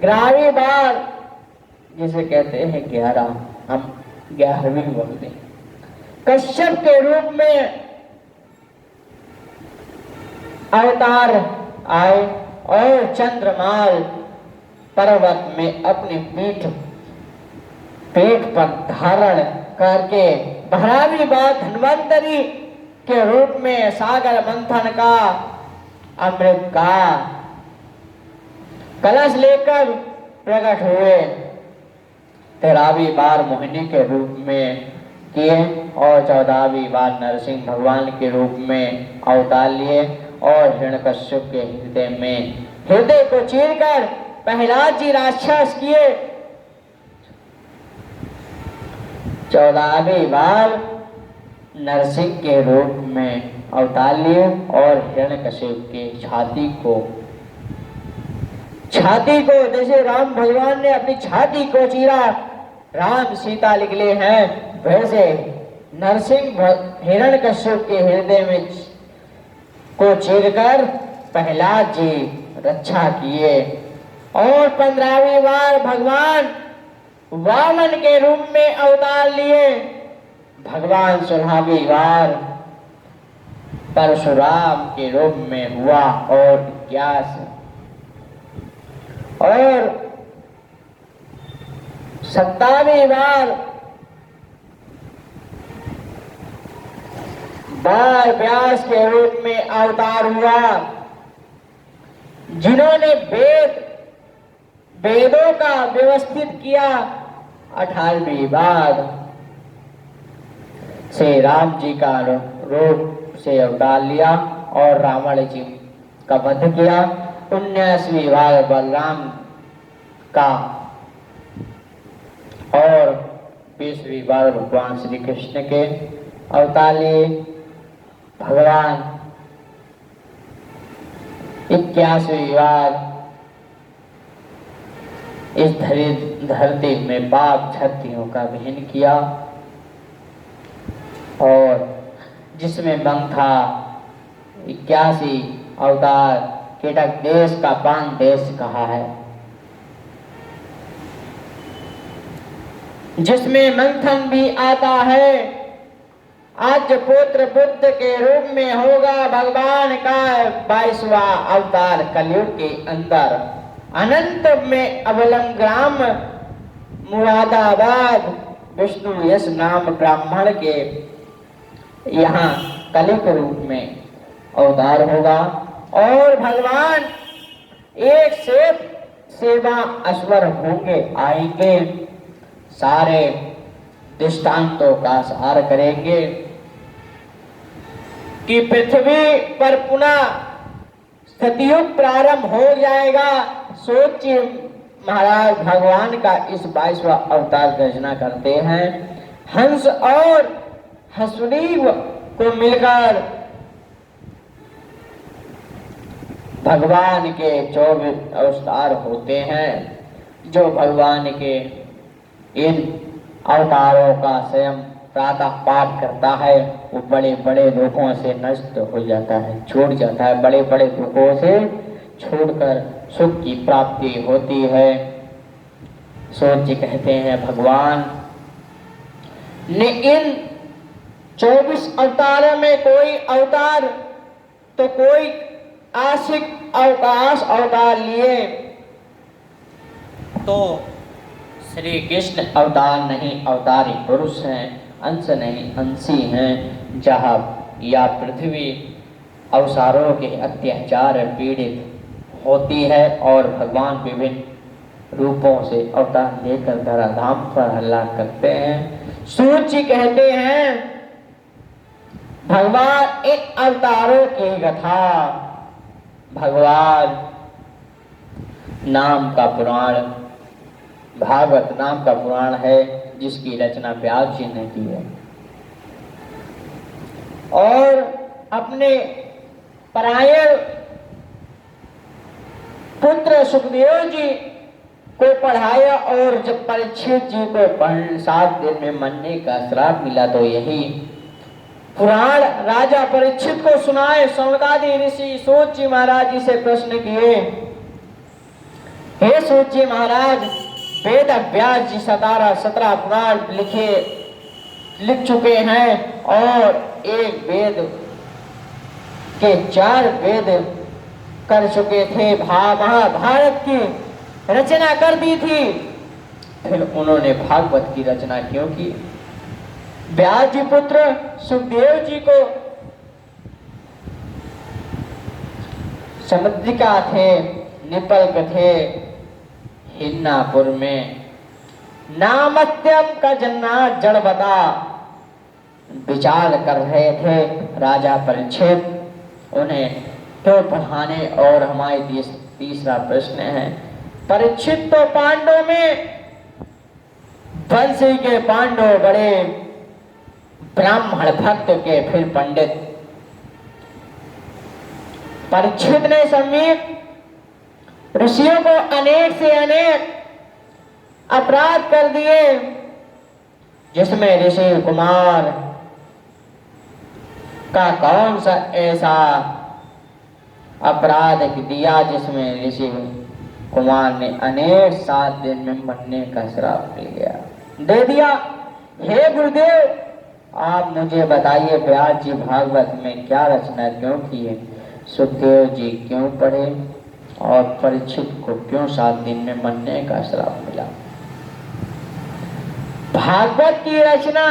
11वीं बार जिसे कहते हैं 11, हम 11वीं बोलते हैं, कश्यप के रूप में अवतार आए और चंद्रमाल पर्वत में अपनी पीठ पर धारण करके 12वीं बार धन्वंतरी के रूप में सागर मंथन का अमृत का कलश लेकर प्रकट हुए। 13वीं बार मोहिनी के रूप में किए और 14वीं बार नरसिंह भगवान के रूप में अवतार लिए और हिरण्यकश्यप के हृदय को चीरकर प्रहलाद जी राक्षस किए। 14वीं बार नरसिंह के रूप में अवतार लिए और हिरण्यकश्यप के छाती को जैसे राम भगवान ने अपनी छाती को चीरा, राम सीता निकले हैं, वैसे नरसिंह हिरण्यकश्यप के हृदय में को चीरकर प्रहलाद जी रक्षा किए। और 15वीं बार भगवान वामन के रूप में अवतार लिए। भगवान 16वीं बार परशुराम के रूप में हुआ और 81 और 27वीं बार व्यास के रूप में अवतार हुआ, जिन्होंने वेदों का व्यवस्थित किया। 18वीं बार से राम जी का रूप से अवतार लिया और रावण जी का वध किया। 19वीं बार बलराम का और 20वीं बार भगवान श्री कृष्ण के अवतार लिए। भगवान 81वीं बार इस धरती में पाप क्षत्रियों का विहीन किया और जिसमें मंथा 81 अवतार केटक देश का 5 देश कहा है, जिसमें मंथन भी आता है। आज पुत्र बुद्ध के रूप में होगा भगवान का 22वां अवतार कलयुग के अंदर। अनंत में अवलम ग्राम मुरादाबाद विष्णु यश नाम ब्राह्मण के यहाँ कलिक रूप में अवतार होगा और भगवान एक सेवा अश्वर होंगे आएंगे, सारे दृष्टांतों का सार करेंगे कि पृथ्वी पर पुनः सतयुग प्रारंभ हो जाएगा। सोचिए महाराज भगवान का इस 22वां अवतार गर्जना करते हैं। हंस और हंसुरीव को मिलकर भगवान के 24 अवतार होते हैं। जो भगवान के इन अवतारों का स्वयं प्रातः पाठ करता है वो बड़े बड़े दुखों से नष्ट हो जाता है, छूट जाता है। बड़े बड़े दुखों से छोड़कर सुख की प्राप्ति होती है। सूर्य जी कहते हैं भगवान ने इन 24 अवतारों में कोई अवतार तो कोई आशिक अवकाश अवतार लिए, तो श्री कृष्ण अवतार नहीं अवतारी पुरुष हैं, अंश नहीं अंशी हैं। जहाँ या पृथ्वी अवसारों के अत्याचार पीड़ित होती है और भगवान विभिन्न रूपों से अवतार लेकर धराधाम पर हल्ला करते हैं। सूर्य जी कहते हैं भगवान इन अवतारों की कथा भगवान नाम का पुराण भागवत नाम का पुराण है, जिसकी रचना व्यास जी ने की है और अपने परायण पुत्र सुखदेव जी को पढ़ाया और जब परीक्षित जी को 7 दिन में मरने का श्राप मिला तो यही पुराण राजा परीक्षित को सुनाए। सौनकादि ऋषि सूत जी महाराज जी से प्रश्न किए, हे सूत जी महाराज, वेद व्यास जी 17 पुराण लिख चुके हैं और एक वेद के 4 वेद कर चुके थे, महाभारत की रचना कर दी थी, फिर उन्होंने भागवत की रचना क्यों की? व्यास जी पुत्र सुखदेव जी को समुद्रिका थे, निपल्क थे, हिन्नापुर में नामत्यम का जन्ना जड़ बता विचार कर रहे थे राजा परीक्षित। उन्हें क्यों पढ़ाने? और हमारे तीसरा प्रश्न है, परीक्षित तो पांडव में वंशी के पांडव बड़े ब्राह्मण भक्त के फिर पंडित। परीक्षित ने समीप ऋषियों को अनेक से अनेक अपराध कर दिए, जिसमें ऋषि कुमार का कौन सा ऐसा अपराध दिया जिसमें ऋषि कुमार ने अनेक 7 दिन में मरने का श्राप दे दिया। हे गुरुदेव, आप मुझे बताइए व्यास जी भागवत में क्या रचना क्यों की है, सुखदेव जी क्यों पढ़े और परीक्षित को क्यों 7 दिन में मरने का श्राप मिला। भागवत की रचना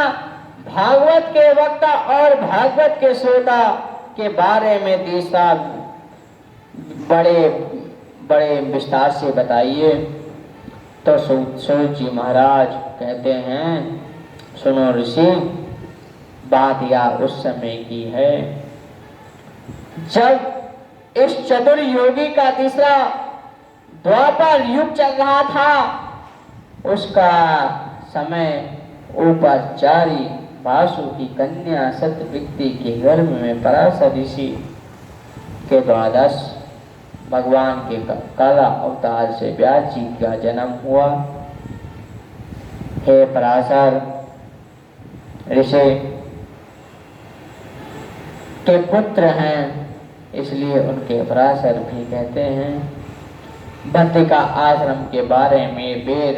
भागवत के वक्ता और भागवत के श्रोता के बारे में तीसरा बड़े बड़े विस्तार से बताइए। तो सूत जी महाराज कहते हैं, सुनो ऋषि, बात या उस समय की है जब इस चतुर योगी का तीसरा द्वापर युग चल रहा था। उसका समय उपचारी वासु की कन्या सत्यवती के गर्भ में पराशर ऋषि के द्वादश भगवान के काला अवतार से व्यास जी का जन्म हुआ। हे पराशर ऋषि के पुत्र हैं, इसलिए उनके पराशर भी कहते हैं। बद्रिका आश्रम के बारे में वेद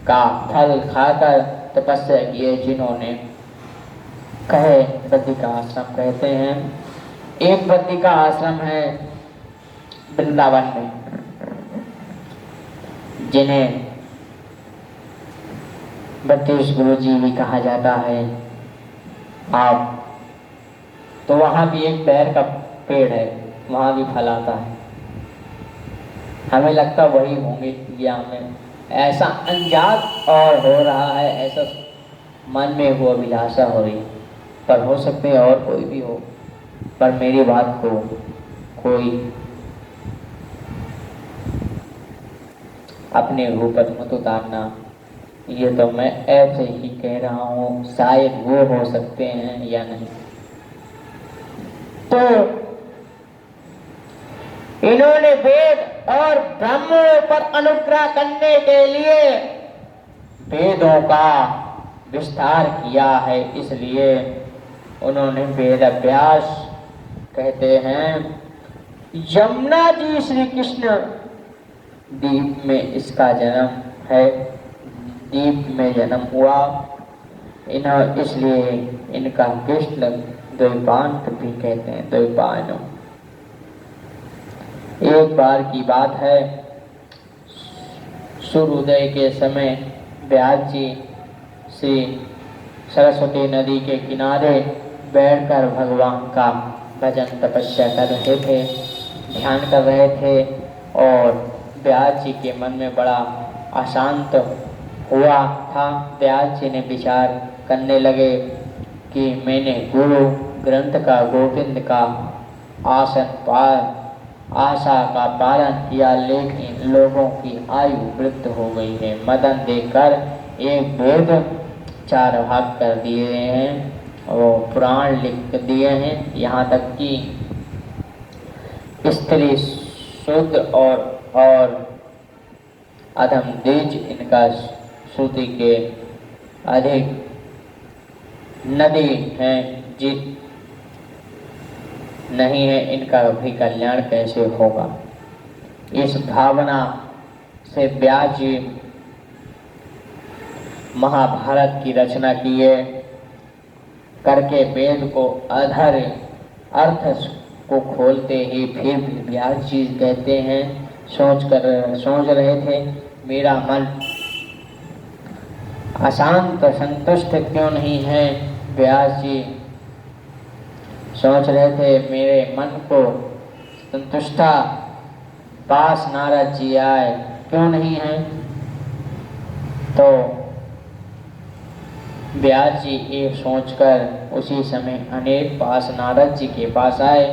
का फल खाकर तपस्या किए जिन्होंने कहे बद्रिका आश्रम कहते हैं। एक बद्रिका आश्रम है वृंदावन में, जिन्हें 32 गुरु जी भी कहा जाता है। आप तो वहां भी एक बैर का पेड़ है, वहां भी फल आता है। हमें लगता वही होंगे या हमें ऐसा अंजात और हो रहा है, ऐसा मन में वो अभिलाषा हो रही, पर हो सकते हैं और कोई भी हो। पर मेरी बात को कोई अपने ऊपर मत उतारना, ये तो मैं ऐसे ही कह रहा हूँ, शायद वो हो सकते हैं या नहीं। तो इन्होंने वेद और ब्राह्मणों पर अनुग्रह करने के लिए वेदों का विस्तार किया है, इसलिए उन्होंने वेद अभ्यास कहते हैं। यमुना जी श्री कृष्ण द्वीप में इसका जन्म है, द्वीप में जन्म हुआ इन्हें, इसलिए इनका कृष्ण द्वैपायन भी कहते हैं, द्वैपायन। एक बार की बात है, सूर्योदय के समय व्यास जी श्री सरस्वती नदी के किनारे बैठकर भगवान का भजन तपस्या कर रहे थे, ध्यान कर रहे थे। और व्यास जी के मन में बड़ा अशांत हुआ था। व्यास जी ने विचार करने लगे कि मैंने गुरु ग्रंथ का गोविंद का आशा का पालन किया, लेकिन लोगों की आयु वृद्ध हो गई है। मदन देकर एक वेद 4 भाग कर दिए हैं और पुराण लिख दिए हैं, यहाँ तक कि स्त्री शुद्ध और अधम द्विज इनका श्रुति के अधिक नदी हैं, जित नहीं है इनका भी कल्याण कैसे होगा। इस भावना से व्यास जी महाभारत की रचना किए करके वेद को अधर अर्थ को खोलते ही फिर व्यास जी कहते हैं, सोच रहे थे मेरा मन अशांत संतुष्ट क्यों नहीं है। व्यास जी सोच रहे थे मेरे मन को संतुष्टा पास नारद जी आए क्यों नहीं है। तो व्यास जी ये सोचकर उसी समय अनेक पास नारद जी के पास आए।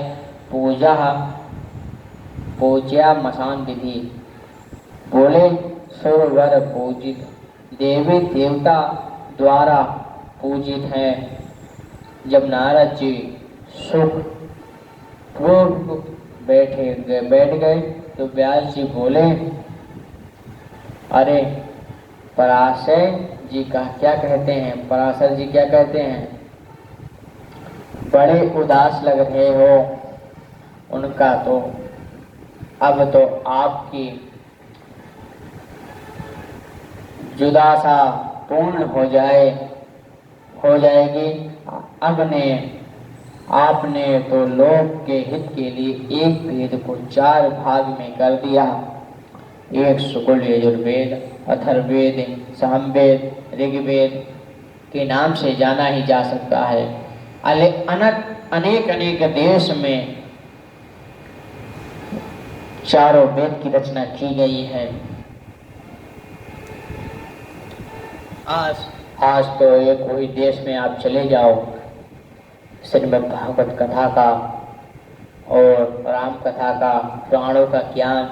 पूजा मसान विधि बोले, सुरवर पूजित देवी देवता द्वारा पूजित हैं। जब नारद जी सुख पूर्व बैठ गए तो व्यास जी बोले, अरे पराशर जी का क्या कहते हैं, पराशर जी क्या कहते हैं, बड़े उदास लग रहे हो। उनका तो अब तो आपकी जुदासा पूर्ण हो जाए, हो जाएगी। आपने तो लोक के हित के लिए एक वेद को 4 भाग में कर दिया। एक शुक्ल यजुर्वेद, अथर्ववेद, सामवेद, ऋग्वेद के नाम से जाना ही जा सकता है। अनेक अनेक देश में चारों वेद की रचना की गई है। आज तो ये कोई देश में आप चले जाओ, श्रीमद् भागवत कथा का और राम कथा का, पुराणों का ज्ञान,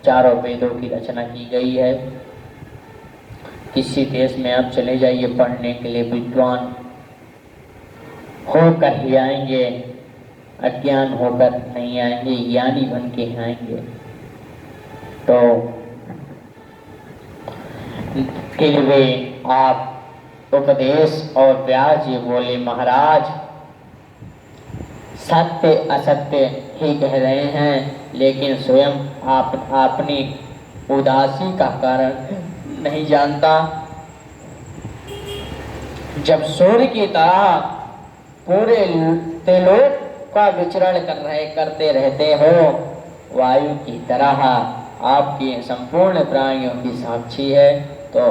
चारों वेदों की रचना की गई है। किसी देश में आप चले जाइए पढ़ने के लिए, विद्वान होकर ही आएंगे, अज्ञान होकर नहीं आएंगे, ज्ञानी बन के आएंगे। तो किलवे आप उपदेश और व्यास जी बोले, महाराज सत्य असत्य ही कह रहे हैं, लेकिन स्वयं आप अपनी उदासी का कारण नहीं जानता। जब सूर्य की तरह पूरे त्रिलोक का विचरण करते रहते हो, वायु की तरह आपकी संपूर्ण प्राणियों की साक्षी है। तो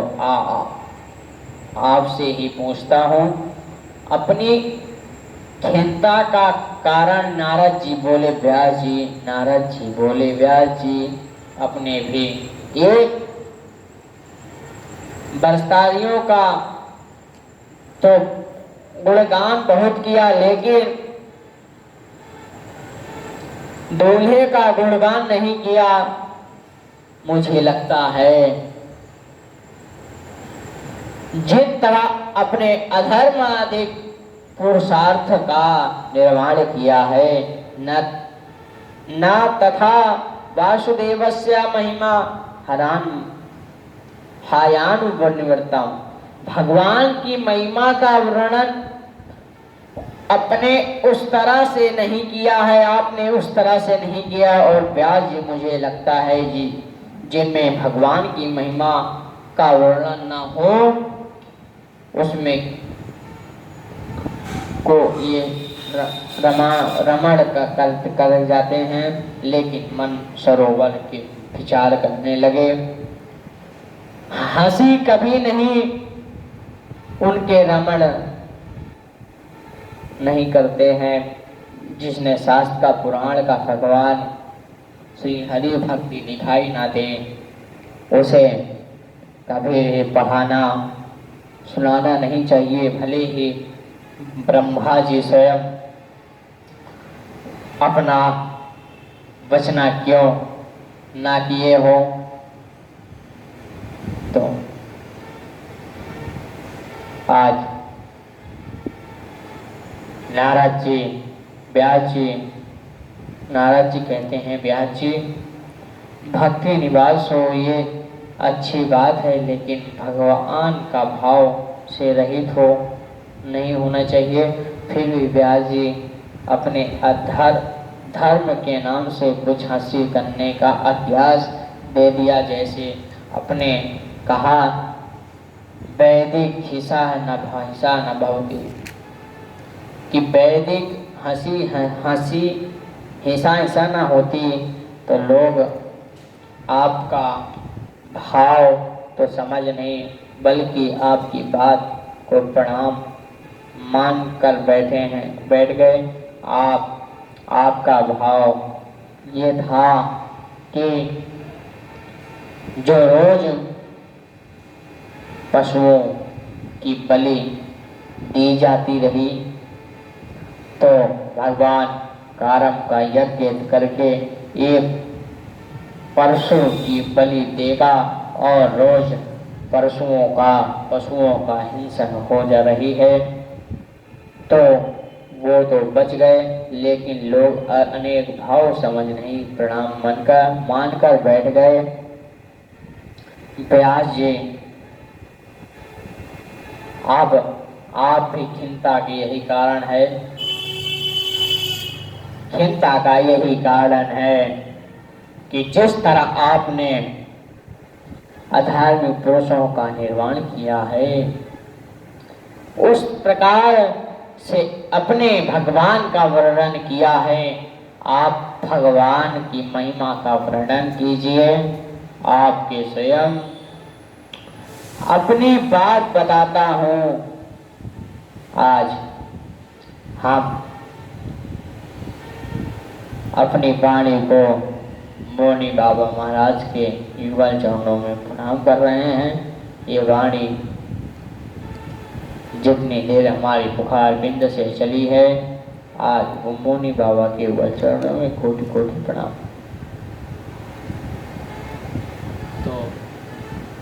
आपसे ही पूछता हूँ, अपनी खिन्नता का कारण नारद जी बोले व्यास जी, नारद जी बोले व्यास जी, अपने भी एक बरसारियों का तो गुणगान बहुत किया, लेकिन दूल्हे का गुणगान नहीं किया। मुझे लगता है जिस तरह अपने अधर्माधिक पुरुषार्थ का निर्माण किया है, न तथा वासुदेवस्य महिमा हायानुवर्णितम, भगवान की महिमा का वर्णन अपने उस तरह से नहीं किया है, आपने उस तरह से नहीं किया। और व्यास जी मुझे लगता है जी, जिनमें भगवान की महिमा का वर्णन न हो, उसमें को ये रमण कर जाते हैं, लेकिन मन सरोवर के विचार करने लगे। हंसी कभी नहीं उनके रमण नहीं करते हैं। जिसने शास्त्र का पुराण का भगवान श्री हरि भक्ति दिखाई ना दे, उसे कभी पढ़ाना सुनाना नहीं चाहिए। भले ही ब्रह्मा जी स्वयं अपना वचना क्यों ना किए हो। तो आज नारद जी व्यास जी, नारद जी कहते हैं व्यास जी, भक्ति निवास हो ये अच्छी बात है, लेकिन भगवान का भाव से रहित हो नहीं होना चाहिए। फिर भी व्यास जी अपने धर्म के नाम से कुछ हंसी करने का अभ्यास दे दिया। जैसे अपने कहा, वैदिक हिंसा न भवति, कि वैदिक हंसी हिंसा न होती तो लोग आपका भाव तो समझ नहीं, बल्कि आपकी बात को प्रणाम मान कर बैठ गए। आपका भाव ये था कि जो रोज पशुओं की बलि दी जाती रही, तो भगवान कारम का यज्ञ करके एक परशु की बलि देगा, और रोज पशुओं का हिंसन हो जा रही है। तो वो तो बच गए, लेकिन लोग अनेक भाव समझ नहीं प्रणाम मानकर बैठ गए। व्यास जी, अब आप भी खिन्नता की यही कारण है, खिन्नता का यही कारण है कि जिस तरह आपने अधार्मिक पुरुषों का निर्माण किया है, उस प्रकार से अपने भगवान का वर्णन किया है। आप भगवान की महिमा का वर्णन कीजिए। आपके स्वयं अपनी बात बताता हूँ। आज हम अपनी वाणी को मौनी बाबा महाराज के युगल चरणों में प्रणाम कर रहे हैं। ये वाणी जितनी देर हमारी पुकार बिंद से चली है, आज वो मौनी बाबा के युगल चरणों में कोटि कोटि प्रणाम। तो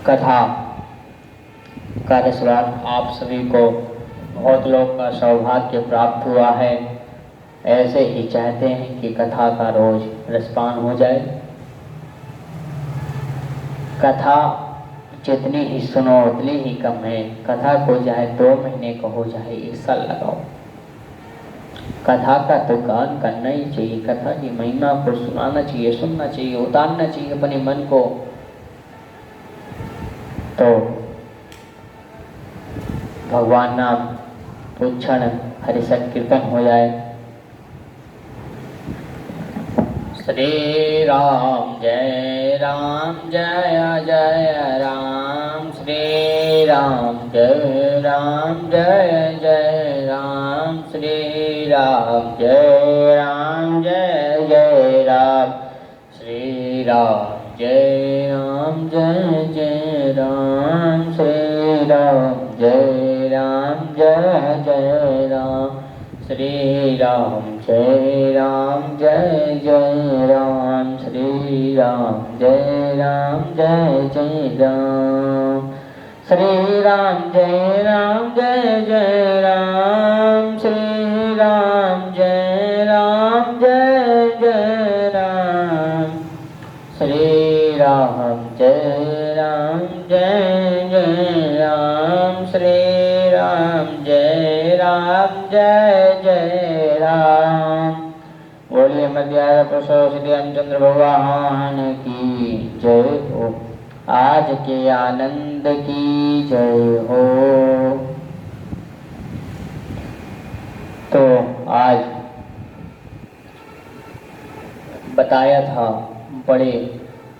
कथा का रसवान आप सभी को बहुत लोग का सौभाग्य प्राप्त हुआ है। ऐसे ही चाहते हैं कि कथा का रोज रसपान हो जाए। कथा जितनी ही सुनो उतनी ही कम है। कथा को चाहे 2 महीने का हो चाहे 1 साल लगाओ, कथा का तो गान करना ही चाहिए। कथा की महिमा को सुनाना चाहिए, सुनना चाहिए, उतारना चाहिए अपने मन को। तो भगवान नाम उच्चारण हरि संकीर्तन हो जाए। श्री राम जय जय राम, श्री राम जय जय राम, श्री राम जय जय राम, श्री राम जय जय राम, श्री राम जय जय राम, श्री राम जय जय राम, श्री राम जय जय राम, श्री राम जय जय राम, श्री राम जय जय राम, श्री राम जय जय राम, श्री राम जय जय राम। बोलिए मध्यार पुरुषों श्री रामचंद्र भगवान की जय हो। आज के आनंद की जय हो। तो आज बताया था बड़े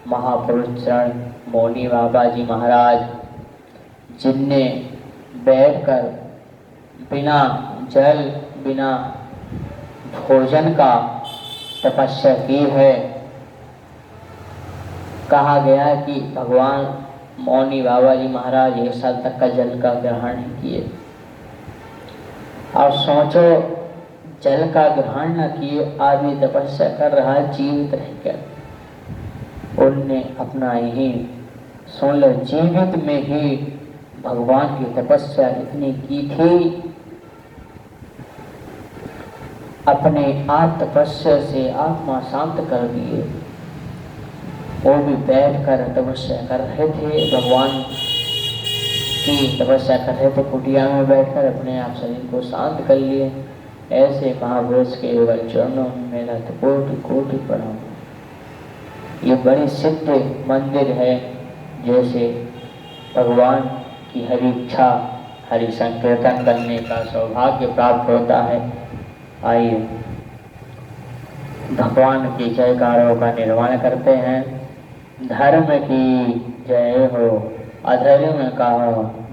महापुरुष चरण मौनी बाबा जी महाराज, जिनने बैठकर बिना जल बिना भोजन का तपस्या की है। कहा गया कि भगवान मौनी बाबा जी महाराज 1 साल तक का जल का ग्रहण नहीं किए। और सोचो, जल का ग्रहण न किए आदमी तपस्या कर रहा है जीवित रहकर। उनने अपना यही सुन लो, जीवित में ही भगवान की तपस्या इतनी की थी, अपने आप तपस्या से आत्मा शांत कर दिए। वो भी बैठ कर तपस्या कर रहे थे, भगवान की तपस्या कर रहे थे। कुटिया में बैठकर अपने आप शरीर को शांत कर लिए। ऐसे महापुरुष के चरणों में मेरा तो कोटि कोटि प्रणाम। ये बड़ी सिद्ध मंदिर है। जैसे भगवान की हरि इच्छा हरि संकीर्तन करने का सौभाग्य प्राप्त होता है। आइए भगवान की जयकारों का निर्माण करते हैं। धर्म की जय हो, अधर्म का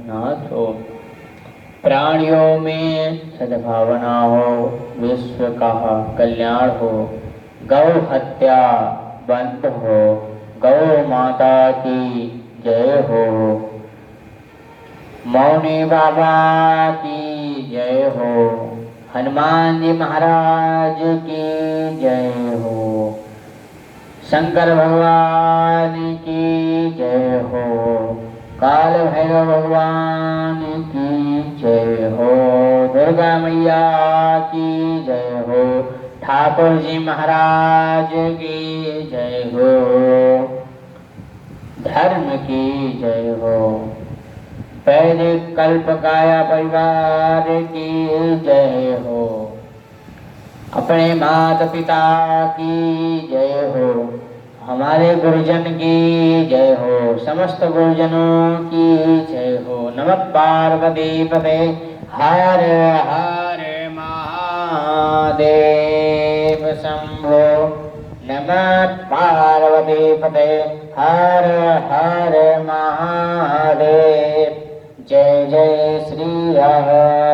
नाश हो, प्राणियों में सद्भावना हो, विश्व का कल्याण हो, गौ हत्या बंद हो, गौ माता की जय हो, मौनी बाबा की जय हो, हनुमान जी महाराज की जय हो, शंकर भगवान की जय हो, काल भैरव भगवान की जय हो, दुर्गा मैया की जय हो, ठाकुर जी महाराज की जय हो, धर्म की जय हो, वैदिक कल्प काया परिवार की जय हो, अपने माता पिता की जय हो, हमारे गुरुजन की जय हो, समस्त गुरुजनों की जय हो। नमः पार्वती पते हर हर महादेव शंभो नमः पार्वती पते हर हर महादेव जय जय श्री राम।